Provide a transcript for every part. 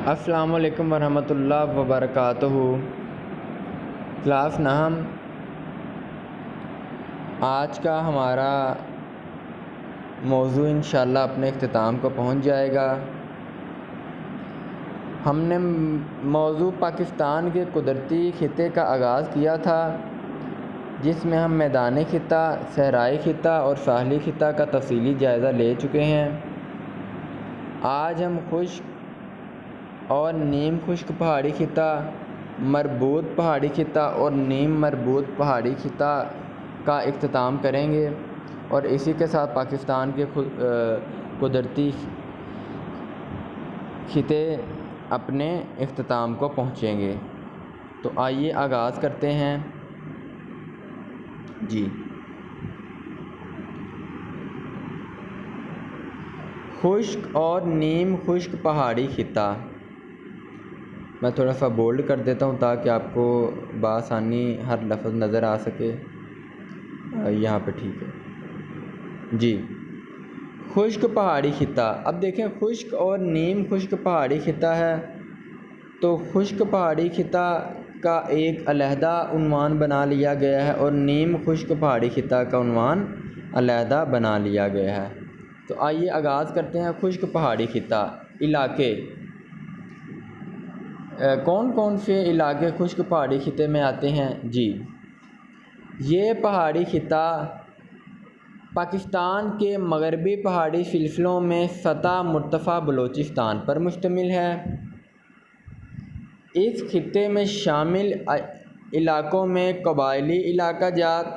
السلام علیکم ورحمۃ اللہ وبرکاتہ۔ کلاس نہم آج کا ہمارا موضوع انشاءاللہ اپنے اختتام کو پہنچ جائے گا۔ ہم نے موضوع پاکستان کے قدرتی خطے کا آغاز کیا تھا، جس میں ہم میدانی خطہ، صحرائی خطہ اور ساحلی خطہ کا تفصیلی جائزہ لے چکے ہیں۔ آج ہم خشک اور نیم خشک پہاڑی خطہ، مربوط پہاڑی خطہ اور نیم مربوط پہاڑی خطہ کا اختتام کریں گے، اور اسی کے ساتھ پاکستان کے قدرتی خطے اپنے اختتام کو پہنچیں گے۔ تو آئیے آغاز کرتے ہیں۔ خشک اور نیم خشک پہاڑی خطہ، میں تھوڑا سا بولڈ کر دیتا ہوں تاکہ آپ کو بآسانی ہر لفظ نظر آ سکے۔ یہاں پہ ٹھیک ہے خشک پہاڑی خطہ۔ اب دیکھیں، خشک اور نیم خشک پہاڑی خطہ ہے، تو خشک پہاڑی خطہ کا ایک علیحدہ عنوان بنا لیا گیا ہے اور نیم خشک پہاڑی خطہ کا عنوان علیحدہ بنا لیا گیا ہے۔ تو آئیے آغاز کرتے ہیں۔ خشک پہاڑی خطہ علاقے، کون کون سے علاقے خشک پہاڑی خطے میں آتے ہیں؟ یہ پہاڑی خطہ پاکستان کے مغربی پہاڑی سلسلوں میں سطح مرتفع بلوچستان پر مشتمل ہے۔ اس خطے میں شامل علاقوں میں قبائلی علاقہ جات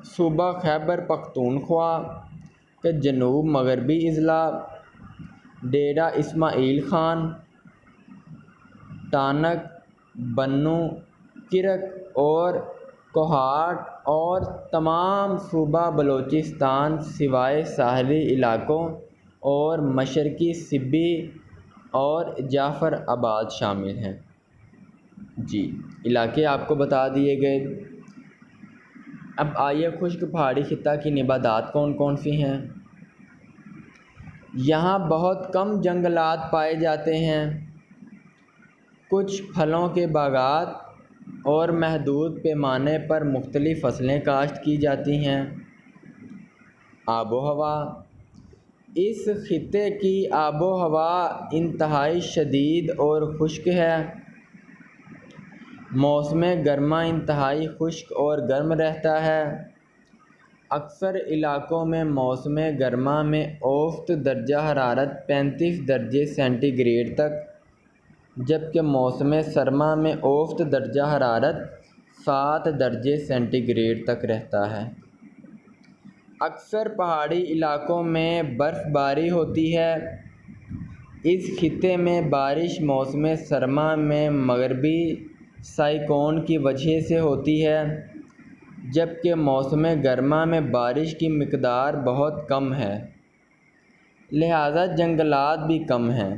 صوبہ خیبر پختونخوا کے جنوب مغربی اضلاع، ڈیرہ اسماعیل خان، ٹانک، بنوں، کرک اور کوہاٹ، اور تمام صوبہ بلوچستان سوائے ساحلی علاقوں اور مشرقی سبی اور جعفر آباد شامل ہیں۔ علاقے آپ کو بتا دیے گئے۔ اب آئیے خشک پہاڑی خطہ کی نباتات کون کون سی ہیں۔ یہاں بہت کم جنگلات پائے جاتے ہیں، کچھ پھلوں کے باغات اور محدود پیمانے پر مختلف فصلیں کاشت کی جاتی ہیں۔ آب و ہوا، اس خطے کی آب و ہوا انتہائی شدید اور خشک ہے۔ موسم گرما انتہائی خشک اور گرم رہتا ہے۔ اکثر علاقوں میں موسم گرما میں اوسط درجہ حرارت 35 درجے سینٹی گریڈ تک، جبکہ موسم سرما میں اوسط درجہ حرارت 7 درجے سینٹی گریڈ تک رہتا ہے۔ اکثر پہاڑی علاقوں میں برف باری ہوتی ہے۔ اس خطے میں بارش موسم سرما میں مغربی سائیکلون کی وجہ سے ہوتی ہے، جبکہ موسم گرما میں بارش کی مقدار بہت کم ہے، لہذا جنگلات بھی کم ہیں۔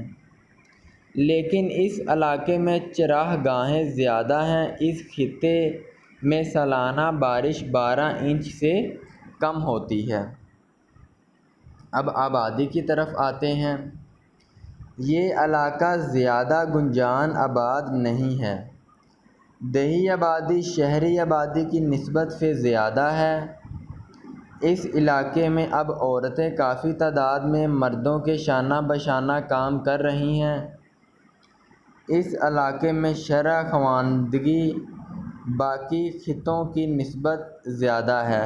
لیکن اس علاقے میں چراہ گاہیں زیادہ ہیں۔ اس خطے میں سالانہ بارش 12 انچ سے کم ہوتی ہے۔ اب آبادی کی طرف آتے ہیں۔ یہ علاقہ زیادہ گنجان آباد نہیں ہے۔ دیہی آبادی شہری آبادی کی نسبت سے زیادہ ہے۔ اس علاقے میں اب عورتیں کافی تعداد میں مردوں کے شانہ بشانہ کام کر رہی ہیں۔ اس علاقے میں شرح خواندگی باقی خطوں کی نسبت زیادہ ہے۔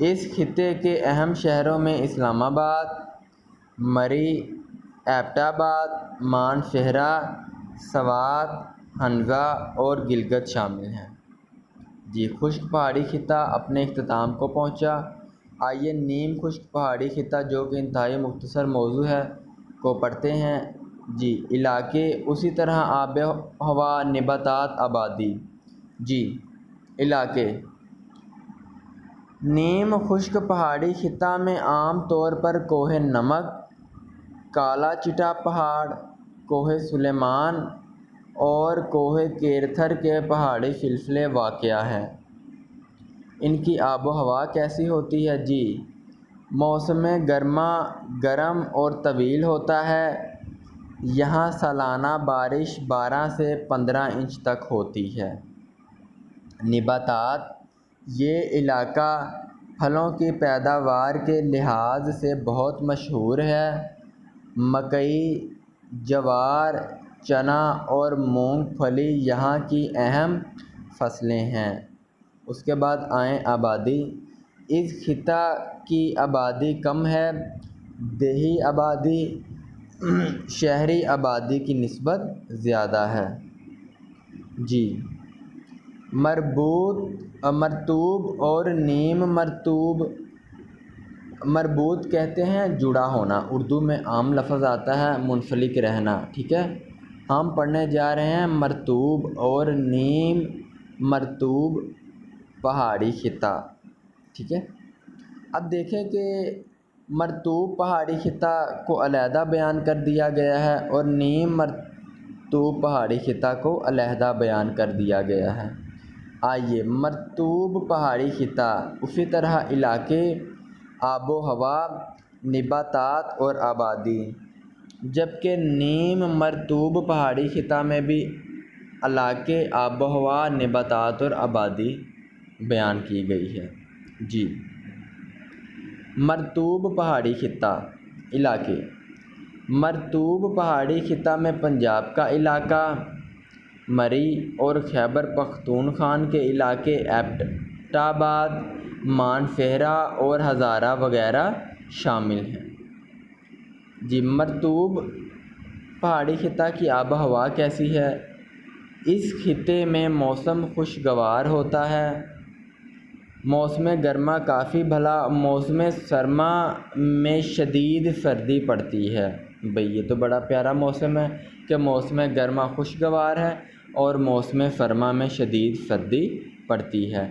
اس خطے کے اہم شہروں میں اسلام آباد، مری، ایبٹ آباد، مانشہرہ، سوات، ہنزہ اور گلگت شامل ہیں۔ خشک پہاڑی خطہ اپنے اختتام کو پہنچا۔ آئیے نیم خشک پہاڑی خطہ، جو کہ انتہائی مختصر موضوع ہے، کو پڑھتے ہیں۔ علاقے، اسی طرح آب و ہوا، نباتات، آبادی۔ علاقے، نیم خشک پہاڑی خطہ میں عام طور پر کوہ نمک، کالا چٹا پہاڑ، کوہ سلیمان اور کوہ کیرتھر کے پہاڑی سلسلے واقع ہیں۔ ان کی آب و ہوا کیسی ہوتی ہے؟ موسم گرما گرم اور طویل ہوتا ہے۔ یہاں سالانہ بارش 12 سے 15 انچ تک ہوتی ہے۔ نباتات: یہ علاقہ پھلوں کی پیداوار کے لحاظ سے بہت مشہور ہے۔ مکئی، جوار، چنا اور مونگ پھلی یہاں کی اہم فصلیں ہیں۔ اس کے بعد آئیں آبادی۔ اس خطہ کی آبادی کم ہے۔ دیہی آبادی شہری آبادی کی نسبت زیادہ ہے۔ جی، مرطوب اور نیم مرطوب۔ مربوط کہتے ہیں جڑا ہونا، اردو میں عام لفظ آتا ہے منسلک رہنا، ٹھیک ہے۔ ہم پڑھنے جا رہے ہیں مرطوب اور نیم مرطوب پہاڑی خطہ، ٹھیک ہے۔ اب دیکھیں کہ مرطوب پہاڑی خطہ کو علیحدہ بیان کر دیا گیا ہے اور نیم مرطوب پہاڑی خطہ کو علیحدہ بیان کر دیا گیا ہے۔ آئیے، مرطوب پہاڑی خطہ، اسی طرح علاقے، آب و ہوا، نباتات اور آبادی، جبکہ نیم مرطوب پہاڑی خطہ میں بھی علاقے، آب و ہوا، نباتات اور آبادی بیان کی گئی ہے۔ جی، مرطوب پہاڑی خطہ، علاقے۔ مرطوب پہاڑی خطہ میں پنجاب کا علاقہ، مری اور خیبر پختونخوا کے علاقے، ایبٹ آباد، مانسہرہ اور ہزارہ وغیرہ شامل ہیں۔ جی، مرطوب پہاڑی خطہ کی آب و ہوا کیسی ہے؟ اس خطے میں موسم خوشگوار ہوتا ہے۔ موسم گرما کافی بھلا، موسم سرما میں شدید سردی پڑتی ہے۔ بھئی یہ تو بڑا پیارا موسم ہے کہ موسم گرما خوشگوار ہے اور موسم سرما میں شدید سردی پڑتی ہے۔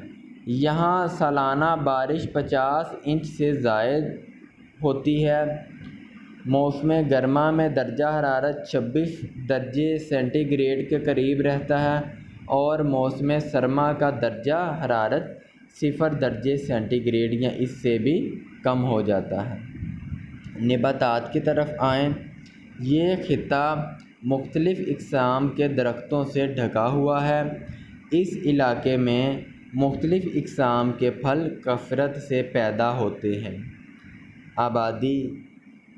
یہاں سالانہ بارش 50 انچ سے زائد ہوتی ہے۔ موسم گرما میں درجہ حرارت 26 درجے سینٹی گریڈ کے قریب رہتا ہے اور موسم سرما کا درجہ حرارت 0 درجے سینٹی گریڈ یا اس سے بھی کم ہو جاتا ہے۔ نباتات کی طرف آئیں۔ یہ خطہ مختلف اقسام کے درختوں سے ڈھکا ہوا ہے۔ اس علاقے میں مختلف اقسام کے پھل کثرت سے پیدا ہوتے ہیں۔ آبادی: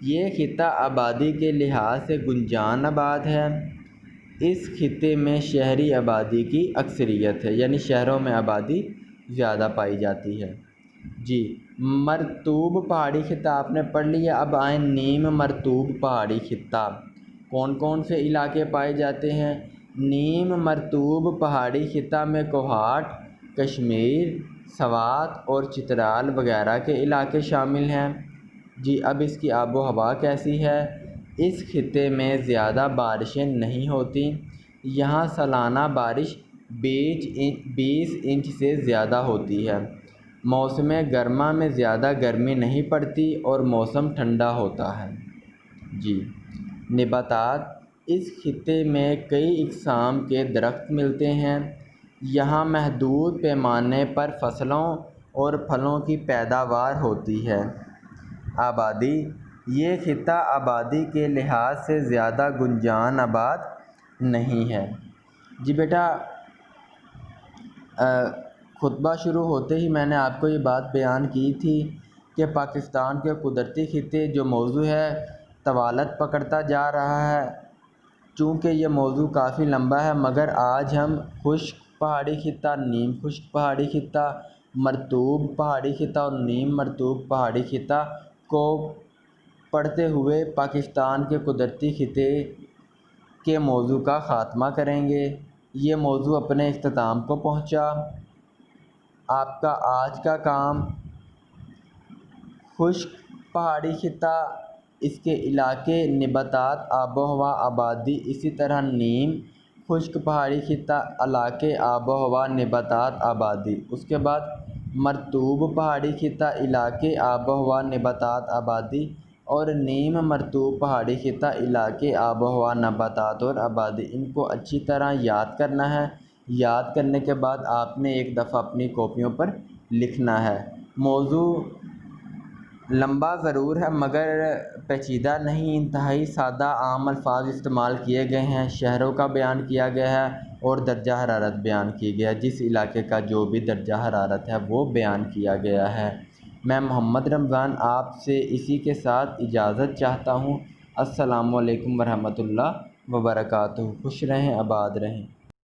یہ خطہ آبادی کے لحاظ سے گنجان آباد ہے۔ اس خطے میں شہری آبادی کی اکثریت ہے، یعنی شہروں میں آبادی زیادہ پائی جاتی ہے۔ جی، مرطوب پہاڑی خطہ آپ نے پڑھ لیا۔ اب آئیں نیم مرطوب پہاڑی خطہ۔ کون کون سے علاقے پائے جاتے ہیں؟ نیم مرطوب پہاڑی خطہ میں کوہاٹ، کشمیر، سوات اور چترال وغیرہ کے علاقے شامل ہیں۔ جی، اب اس کی آب و ہوا کیسی ہے؟ اس خطے میں زیادہ بارشیں نہیں ہوتی۔ یہاں سالانہ بارش 20 انچ سے زیادہ ہوتی ہے۔ موسم گرما میں زیادہ گرمی نہیں پڑتی اور موسم ٹھنڈا ہوتا ہے۔ جی، نباتات: اس خطے میں کئی اقسام کے درخت ملتے ہیں۔ یہاں محدود پیمانے پر فصلوں اور پھلوں کی پیداوار ہوتی ہے۔ آبادی: یہ خطہ آبادی کے لحاظ سے زیادہ گنجان آباد نہیں ہے۔ جی بیٹا، خطبہ شروع ہوتے ہی میں نے آپ کو یہ بات بیان کی تھی کہ پاکستان کے قدرتی خطے جو موضوع ہے طوالت پکڑتا جا رہا ہے۔ چونکہ یہ موضوع کافی لمبا ہے، مگر آج ہم خشک پہاڑی خطہ، نیم خشک پہاڑی خطہ، مرطوب پہاڑی خطہ اور نیم مرطوب پہاڑی خطہ کو پڑھتے ہوئے پاکستان کے قدرتی خطے کے موضوع کا خاتمہ کریں گے۔ یہ موضوع اپنے اختتام کو پہنچا۔ آپ کا آج کا کام خشک پہاڑی خطہ، اس کے علاقے، نباتات، آب و ہوا، آبادی، اسی طرح نیم خشک پہاڑی خطہ، علاقے، آب و ہوا، نباتات، آبادی، اس کے بعد مرطوب پہاڑی خطہ، علاقے، آب و ہوا، نباتات، آبادی، اور نیم مرطوب پہاڑی خطہ، علاقے، آب و ہوا، نباتات اور آبادی۔ ان کو اچھی طرح یاد کرنا ہے۔ یاد کرنے کے بعد آپ نے ایک دفعہ اپنی کاپیوں پر لکھنا ہے۔ موضوع لمبا ضرور ہے مگر پیچیدہ نہیں، انتہائی سادہ عام الفاظ استعمال کیے گئے ہیں، شہروں کا بیان کیا گیا ہے اور درجہ حرارت بیان کی گیا ہے، جس علاقے کا جو بھی درجہ حرارت ہے وہ بیان کیا گیا ہے۔ میں محمد رمضان آپ سے اسی کے ساتھ اجازت چاہتا ہوں۔ السلام علیکم ورحمۃ اللہ وبرکاتہ۔ خوش رہیں، آباد رہیں۔